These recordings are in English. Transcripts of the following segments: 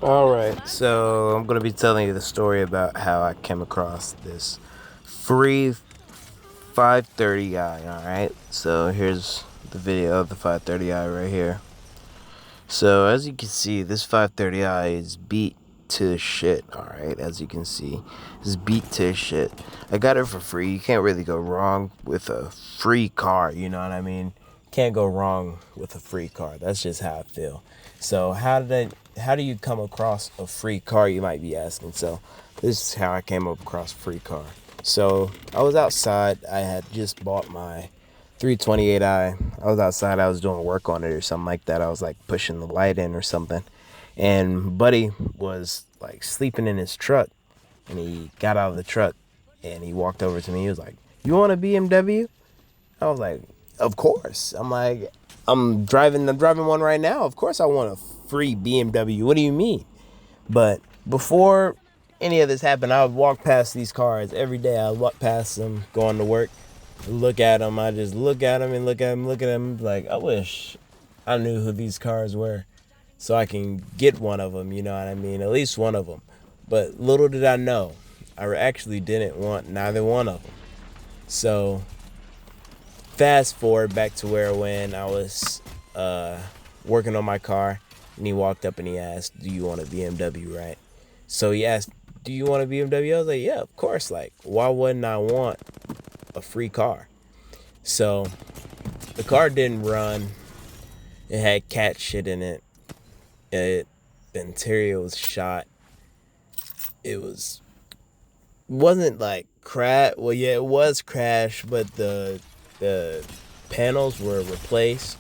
Alright, so I'm gonna be telling you the story about how I came across this free 530i, alright? So here's the video of the 530i right here. So as you can see, this 530i is beat to shit, alright? As you can see, it's beat to shit. I got it for free. You can't really go wrong with a free car, you know what I mean? Can't go wrong with a free car. That's just how I feel. So how do you come across a free car, you might be asking? So this is how I came across a free car. So I was outside. I had just bought my 328i. I was outside. I was doing work on it or something like that. I was like pushing the light in or something. And buddy was like sleeping in his truck. And he got out of the truck and he walked over to me. He was like, "You want a BMW?" I was like, "Of course." I'm like, I'm driving one right now. Of course I want a free BMW. What do you mean? But before any of this happened, I would walk past these cars every day. I would walk past them going to work, look at them. I just look at them and look at them. Like, I wish I knew who these cars were so I can get one of them, you know what I mean? At least one of them. But little did I know, I actually didn't want neither one of them. So fast forward back to where when I was working on my car, and he walked up and he asked, "Do you want a BMW?" Right? So he asked, "Do you want a BMW?" I was like, "Yeah, of course. Like, why wouldn't I want a free car?" So the car didn't run. It had cat shit in it. The interior was shot. It wasn't like crash. Well, yeah, it was crash, but the panels were replaced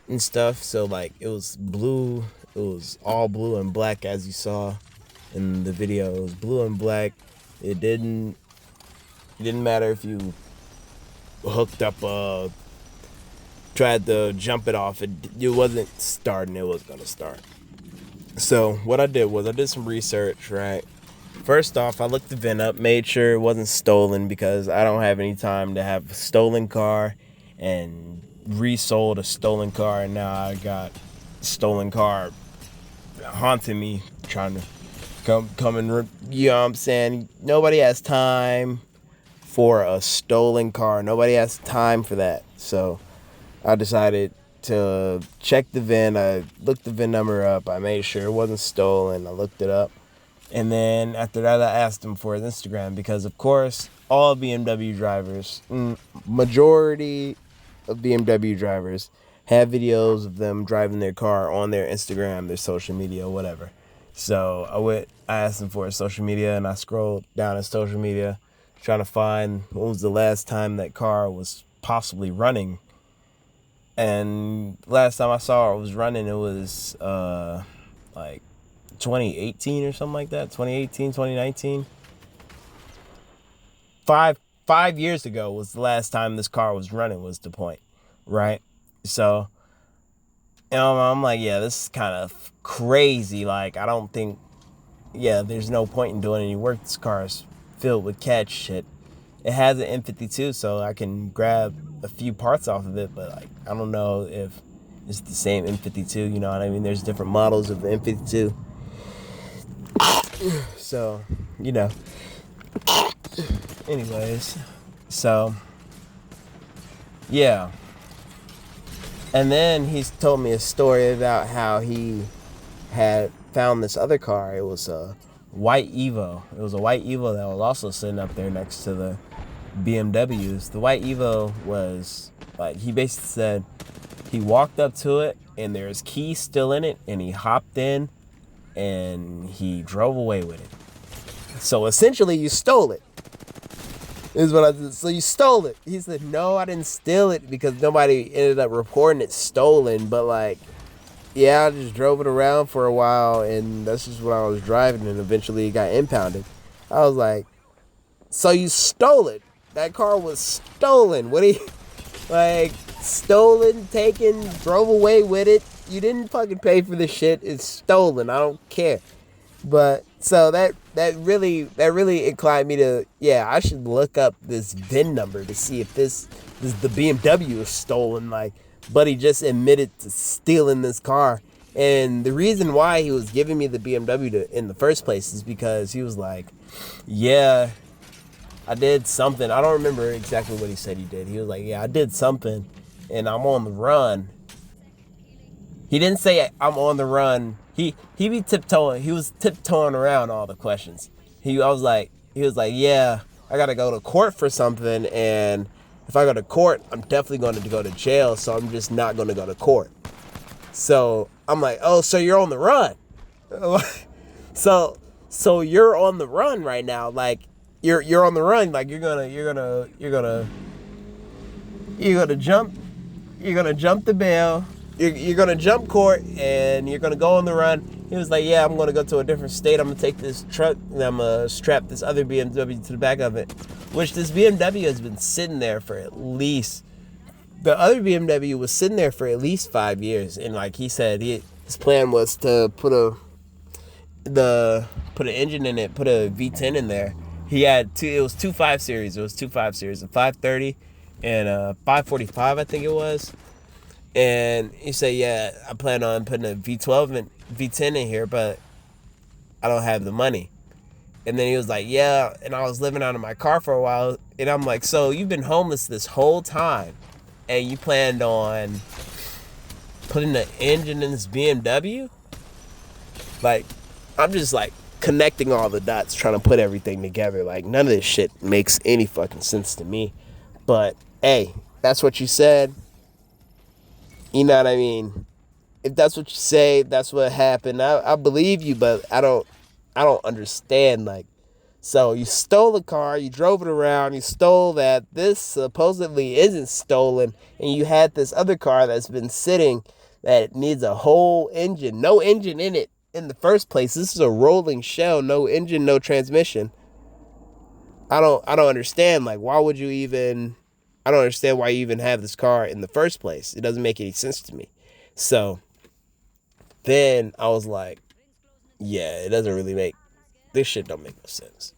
and stuff. So like it was blue. It was all blue and black, as you saw in the video. It was blue and black. It didn't matter if you hooked up tried to jump it off. It wasn't starting. It was gonna start. So what I did was I did some research, right? First off, I looked the VIN up, made sure it wasn't stolen because I don't have any time to have a stolen car and resold a stolen car, and now I got a stolen car haunting me, trying to come and you know what I'm saying? Nobody has time for a stolen car. Nobody has time for that. So I decided to check the VIN. I looked the VIN number up. I made sure it wasn't stolen. I looked it up. And then after that, I asked him for his Instagram because, of course, all BMW drivers, majority of BMW drivers, have videos of them driving their car on their Instagram, their social media, whatever. So I asked him for his social media, and I scrolled down his social media trying to find when was the last time that car was possibly running. And last time I saw it was running, it was like 2018 or something like that. 2018, 2019. Five years ago was the last time this car was running, was the point, right? So I'm like, yeah, this is kind of crazy. Like, I don't think, yeah, there's no point in doing any work. This car is filled with cat shit. It has an M52, so I can grab a few parts off of it, but like, I don't know if it's the same M52, you know what I mean? There's different models of the M52. So, you know. Anyways, so yeah. And then he's told me a story about how he had found this other car. It was a white Evo. It was a white Evo that was also sitting up there next to the BMWs. The white Evo was like, he basically said he walked up to it and there's keys still in it, and he hopped in and he drove away with it. So essentially, you stole it. Is what I did. So you stole it. He said, "No, I didn't steal it because nobody ended up reporting it stolen. But like, yeah, I just drove it around for a while, and that's just what I was driving, and eventually it got impounded." I was like, "So you stole it? That car was stolen? What do you like? Stolen, taken, drove away with it? You didn't fucking pay for the shit. It's stolen. I don't care." But so that really inclined me to, yeah, I should look up this VIN number to see if this the BMW is stolen. Like, buddy just admitted to stealing this car, And the reason why he was giving me the BMW in the first place is because he was like, yeah, I did something. I don't remember exactly what he said he did. He was like, yeah, I did something and I'm on the run. He didn't say I'm on the run. He be tiptoeing. He was tiptoeing around all the questions. He was like, yeah, I gotta go to court for something, and if I go to court, I'm definitely going to go to jail. So I'm just not going to go to court. So I'm like, oh, so you're on the run. so you're on the run right now. Like you're on the run. Like you're gonna jump the bail. You're gonna jump court and you're gonna go on the run. He was like, yeah, I'm gonna go to a different state. I'm gonna take this truck and I'm gonna strap this other BMW to the back of it. Which this BMW has been sitting there for at least, the other BMW was sitting there for at least 5 years. And like he said, his plan was to put an engine in it, put a V10 in there. He had two. It was 2.5 series. It was 2.5 series, a 530 and a 545, I think it was. And he said, yeah, I plan on putting a V12 and V10 in here, but I don't have the money. And then he was like, yeah, and I was living out of my car for a while. And I'm like, so you've been homeless this whole time and you planned on putting the engine in this BMW? Like, I'm just like connecting all the dots, trying to put everything together. Like, none of this shit makes any fucking sense to me. But hey, that's what you said. You know what I mean? If that's what you say, that's what happened. I believe you, but I don't understand. Like, so you stole the car, you drove it around, you stole that. This supposedly isn't stolen, and you had this other car that's been sitting that needs a whole engine, no engine in it in the first place. This is a rolling shell, no engine, no transmission. I don't understand. Like, why would you even? I don't understand why you even have this car in the first place. It doesn't make any sense to me. So then I was like, yeah, it doesn't really make, this shit don't make no sense.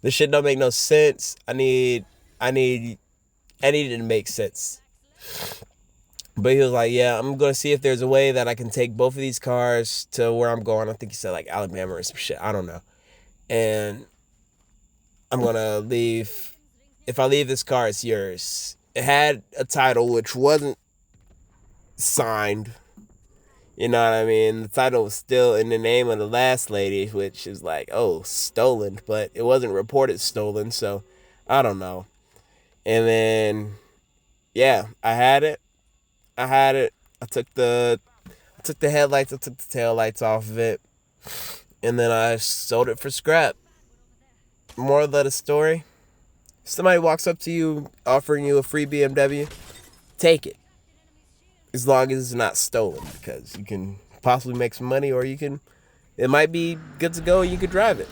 This shit don't make no sense. I need it to make sense. But he was like, yeah, I'm going to see if there's a way that I can take both of these cars to where I'm going. I think he said like Alabama or some shit. I don't know. And I'm going to leave. If I leave this car, it's yours. It had a title which wasn't signed. You know what I mean? The title was still in the name of the last lady, which is like, oh, stolen. But it wasn't reported stolen, so I don't know. And then, yeah, I had it. I took the headlights, I took the tail lights off of it. And then I sold it for scrap. Moral of the story: somebody walks up to you offering you a free BMW, take it. As long as it's not stolen, because you can possibly make some money, or it might be good to go and you could drive it.